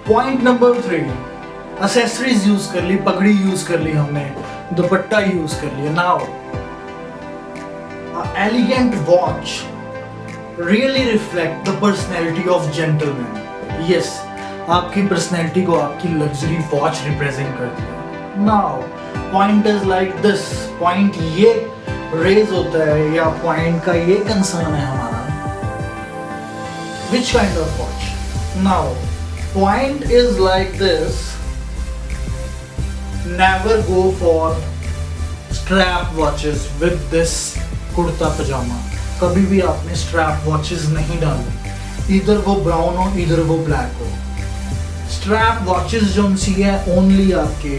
Point number 3, accessories use कर ली, पगड़ी use कर ली हमने, दुपट्टा यूज कर लिया। Now elegant watch really reflect the personality of gentleman. Yes, आपकी पर्सनैलिटी को आपकी लग्जरी वॉच रिप्रेजेंट करती है। Now point is like this, point ये रेज होता है या पॉइंट का ये कंसर्न है हमारा, which kind of watch? Now point is like this, never go for strap watches with this kurta पजामा। कभी भी आपने स्ट्रैप वॉचेस नहीं डालनी, इधर वो ब्राउन हो इधर वो ब्लैक हो। स्ट्रैप वॉचेस जो सी है ओनली आपके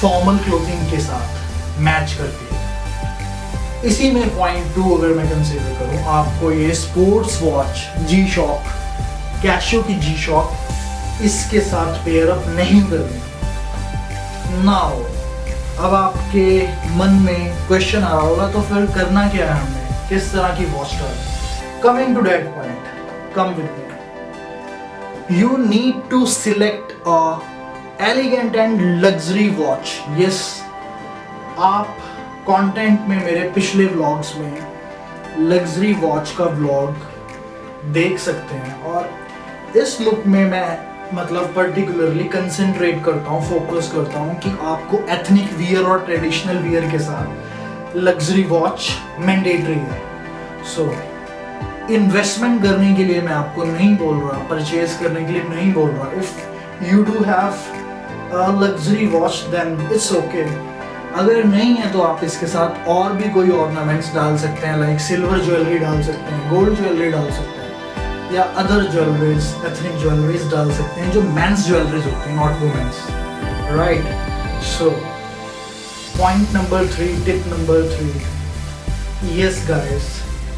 फॉर्मल क्लोथिंग के साथ मैच करती है। इसी में पॉइंट 2 अगर मैं कंसीडर करूं, आपको ये स्पोर्ट्स वॉच जी शॉक, कैशियो की जी शॉक इसके साथ पेयर अप नहीं करनी। नाउ अब आपके मन में क्वेश्चन आ रहा होगा तो फिर करना क्या है हमने, किस तरह की वॉच डालनी। Coming to that point, come with me. You need to select a elegant and luxury watch. Yes, आप कंटेंट में मेरे पिछले व्लॉग्स में लग्जरी वॉच का व्लॉग देख सकते हैं, और इस लुक में मैं मतलब पर्टिकुलरली कंसंट्रेट करता हूँ, फोकस करता हूँ कि आपको एथनिक वियर और ट्रेडिशनल वियर के साथ लग्जरी वॉच मैंडेटरी है। सो इन्वेस्टमेंट करने के लिए मैं आपको नहीं बोल रहा, परचेज करने के लिए नहीं बोल रहा। If you do have a luxury watch then it's okay. अगर नहीं है तो आप इसके साथ और भी कोई ऑर्नामेंट्स डाल सकते हैं, लाइक सिल्वर ज्वेलरी डाल सकते हैं, गोल्ड ज्वेलरी डाल सकते हैं, या अदर ज्वेलरीज, एथनिक ज्वेलरीज डाल सकते हैं जो मेंस ज्वेलरीज होती हैं, not women's, right. So point number 3, tip number 3, yes guys,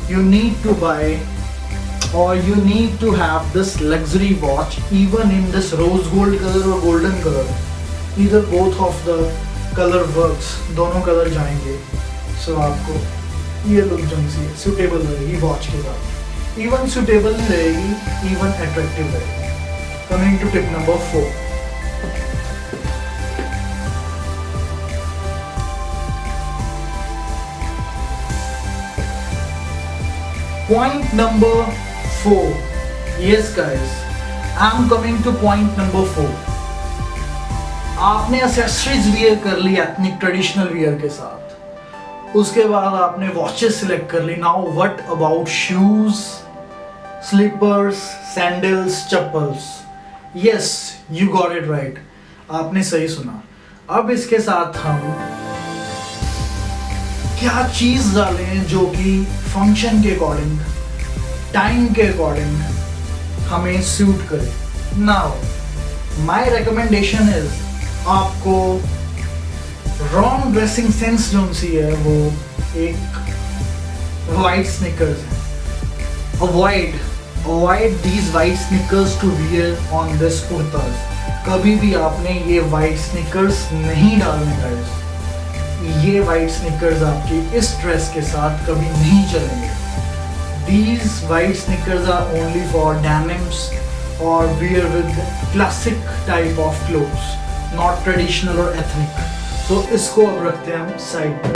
you need to buy or you need to have this luxury watch even in this rose gold color or golden color, either both of the color works, दोनों colour जाएंगे। सो आपको ये look जो सी suitable रहेगी watch के साथ, even suitable नहीं रहेगी, इवन अट्रैक्टिव रहेगी। Coming to tip number 4, point number 4, yes guys, I'm coming to point number 4। आपने एक्सेसरीज वियर कर ली एथनिक ट्रेडिशनल वियर के साथ, उसके बाद आपने वॉचेस सिलेक्ट कर ली। Now what about shoes, slippers, sandals, chappals? Yes, you got it right, आपने सही सुना। अब इसके साथ हम क्या चीज डालें जो कि फंक्शन के अकॉर्डिंग, टाइम के अकॉर्डिंग हमें सूट करे। नाउ माय रिकमेंडेशन इज, आपको रॉन्ग ड्रेसिंग सेंस जो सी है वो एक वाइट स्निकर्स है। Avoid these white sneakers to wear on this kurtas. कभी भी आपने ये वाइट स्निकर्स नहीं डालने गाइस। ये वाइट स्निकर्स आपकी इस ड्रेस के साथ कभी नहीं चलेंगे। These white sneakers are only for denims or wear with classic type of clothes, not traditional or ethnic. So इसको अब रखते हैं हम साइड पे।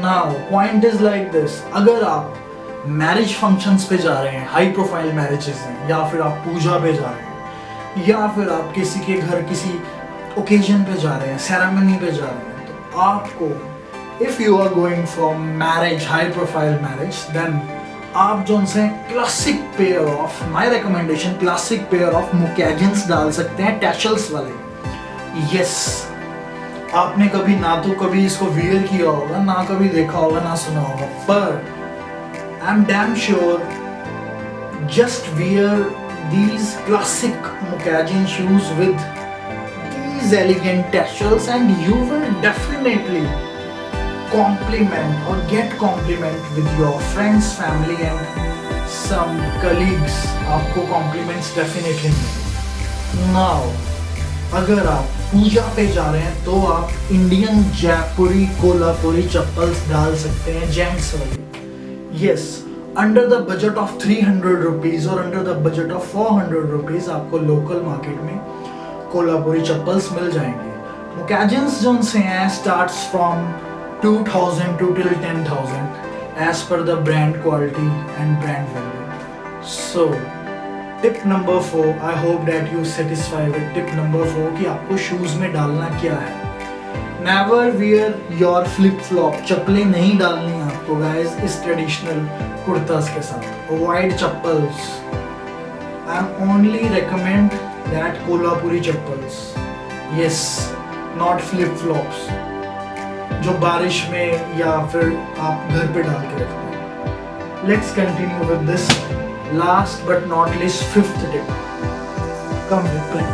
Now point is like this, अगर आप मैरिज फंक्शंस पे जा रहे हैं, हाई प्रोफाइल मैरिजेस हैं, या फिर आप पूजा पे जा रहे हैं, या फिर आप किसी के घर किसी ओकेजन पे जा रहे हैं, सेरेमनी पे जा रहे हैं, आपको if you are going for marriage, high profile marriage, then आप जो से classic pair of, my recommendation, classic pair of moccasins डाल सकते हैं, टैशल्स वाले। यस, आपने कभी ना तो कभी इसको वियर किया होगा, ना कभी देखा होगा, ना सुना होगा, पर I am damn sure, just wear these classic moccasin shoes with these elegant tassels and you will definitely compliment or get compliment with your friends, family and some colleagues. आपको compliments definitely मिलेंगे। Now अगर आप पूजा पे जा रहे हैं तो आप इंडियन जयपुरी कोल्हापुरी चप्पल्स डाल सकते हैं, जेंट्स वाली। Yes, under the budget of 300 rupees और under the budget of 400 rupees आपको लोकल मार्केट में कोल्हापुरी चप्पल्स मिल जाएंगे। मोकाजिन्स जो से हैं starts from 2000 to till 10,000 as per the brand quality and brand value. So tip number 4, I hope that you satisfy with tip number 4 कि आपको shoes में डालना क्या है। Never wear your flip flop, चप्पलें नहीं डालनी आपको guys इस ट्रेडिशनल कुर्तास के साथ। Avoid chappals. I only recommend that Kolhapuri chappals, yes, not flip flops जो बारिश में या फिर आप घर पे डाल के रखते हैं। Let's continue with this last but not least fifth tip. Come with me.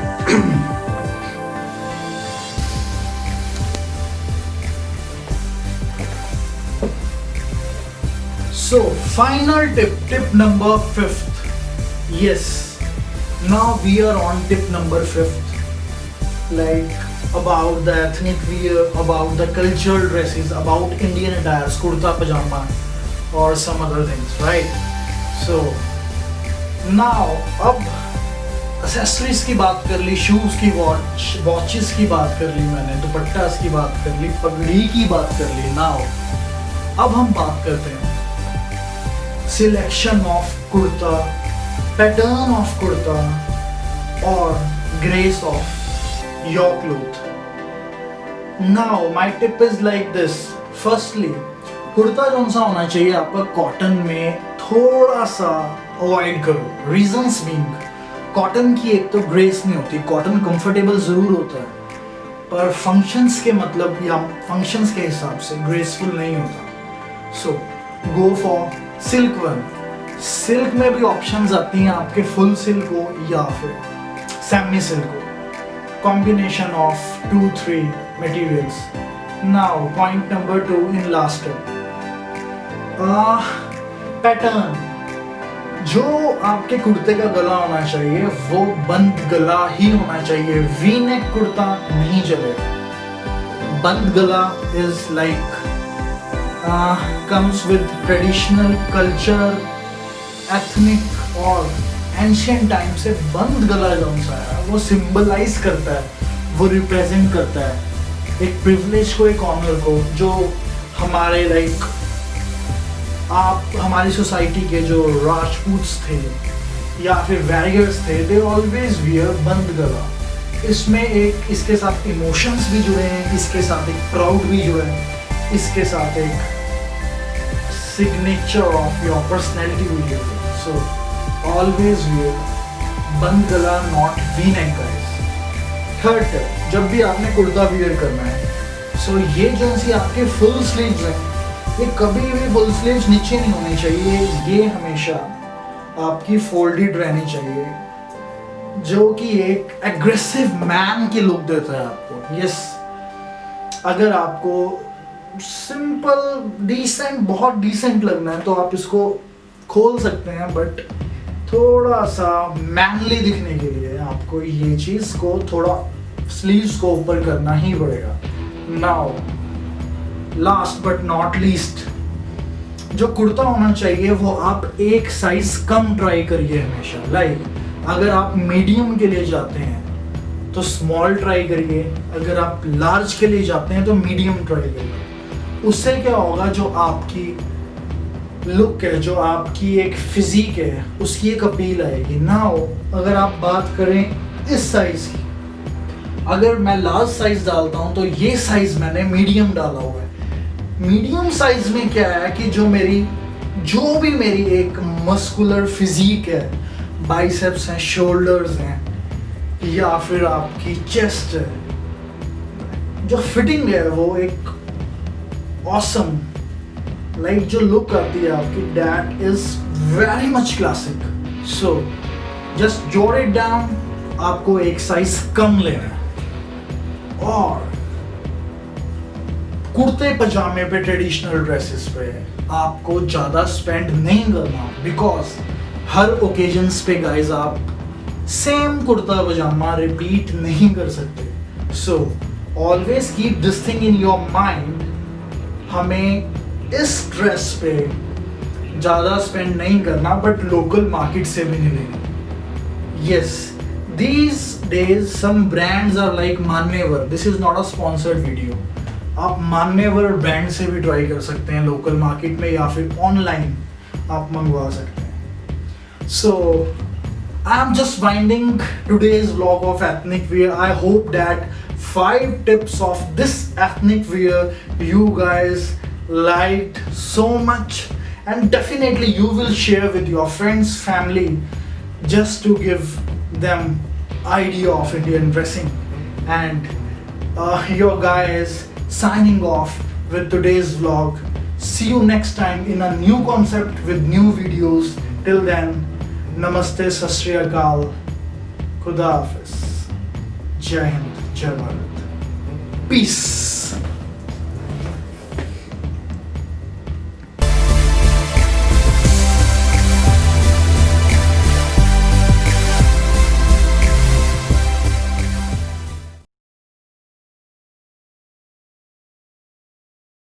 So final tip number 5th. Yes, now we are on tip number 5th. Like about the ethnic wear, about the cultural dresses, about Indian attires, kurta pajama or some other things, right? So now अब accessories की बात कर ली, shoes की, watches की बात कर ली मैंने, दुपट्टास की बात कर ली, पगड़ी की बात कर ली। Now अब हम बात करते हैं selection of kurta, pattern of kurta or grace of your cloth. Now my tip is like this. Firstly, kurta कौन सा होना चाहिए आपका कॉटन में थोड़ा सा अवॉइड करो। रीजंस बीइंग, कॉटन की एक तो ग्रेस नहीं होती, कॉटन कंफर्टेबल जरूर होता है पर फंक्शंस के मतलब या फंक्शंस के हिसाब से ग्रेसफुल नहीं होता। So go for silk one. Silk में भी ऑप्शंस आती हैं आपके, फुल सिल्क हो या फिर सेमी सिल्क हो, combination of 2-3 materials. Now point number 2 in last tip. Pattern, जो आपके कुर्ते का गला होना चाहिए वो बंद गला ही होना चाहिए। वी नेक कुर्ता नहीं चलेगा। बंद गला is like comes with traditional culture, ethnic और एंशियंट टाइम से बंद गला जौन सा है वो सिंबलाइज करता है, वो रिप्रेजेंट करता है एक प्रिविलेज को, एक ऑनर को, जो हमारे लाइक आप हमारी सोसाइटी के जो राजपूत्स थे या फिर वैरियर्स थे, दे ऑलवेज वियर बंद गला। इसमें एक इसके साथ इमोशंस भी जुड़े हैं, इसके साथ एक प्राउड भी जुड़ा है, इसके साथ एक सिग्नेचर ऑफ योर पर्सनैलिटी भी जुड़ी है। सो always wear बंद गला, not V-neck guys. Third tip, जब भी आपने कुर्ता वियर करना है, सो ये जो सी आपके फुल स्लीव्स हैं ये कभी भी फुल स्लीव्स नीचे नहीं होनी चाहिए, ये हमेशा आपकी फोल्डेड रहनी चाहिए जो कि एक एग्रेसिव मैन की लुक देता है आपको। यस, अगर आपको सिंपल डिसेंट, बहुत डिसेंट लगना है तो आप इसको खोल सकते हैं, बट थोड़ा सा मैनली दिखने के लिए आपको ये चीज को थोड़ा स्लीव्स को ऊपर करना ही पड़ेगा। Now last but not least, जो कुर्ता होना चाहिए वो आप एक साइज कम ट्राई करिए हमेशा। लाइक अगर आप मीडियम के लिए जाते हैं तो स्मॉल ट्राई करिए, अगर आप लार्ज के लिए जाते हैं तो मीडियम ट्राई करिए। उससे क्या होगा, जो आपकी लुक है, जो आपकी एक फिजिक है, उसकी एक अपील आएगी। नाउ अगर आप बात करें इस साइज की, अगर मैं लार्ज साइज डालता हूं तो ये साइज मैंने मीडियम डाला हुआ है। मीडियम साइज में क्या है कि जो भी मेरी एक मस्कुलर फिजिक है, बाइसेप्स हैं, शोल्डर्स हैं या फिर आपकी चेस्ट है, जो फिटिंग है वो एक ऑसम लाइक जो लुक आती है आपकी, that is very much classic. So just जोड़ इट डाउन, आपको एक साइज कम लेना है। और कुर्ते पजामे पे, ट्रेडिशनल ड्रेसेस पे आपको ज्यादा स्पेंड नहीं करना, बिकॉज हर ओकेजन्स पे गाइज आप सेम कुर्ता पजामा रिपीट नहीं कर सकते। So always keep this thing in your mind, हमें इस ड्रेस पे ज़्यादा स्पेंड नहीं करना, बट लोकल मार्केट से भी नहीं लेनी। Yes, these days some brands are like Manyavar. This is not a sponsored video. आप मान्यवर ब्रांड से भी ट्राई कर सकते हैं लोकल मार्केट में, या फिर ऑनलाइन आप मंगवा सकते हैं। So I am just winding today's vlog of ethnic wear. I hope that 5 tips of this ethnic wear you guys liked so much, and definitely you will share with your friends, family, just to give them idea of Indian dressing. And your guys signing off with today's vlog. See you next time in a new concept with new videos. Till then, namaste, sat shri akal, khuda hafiz, jai hind, jai bharat, peace.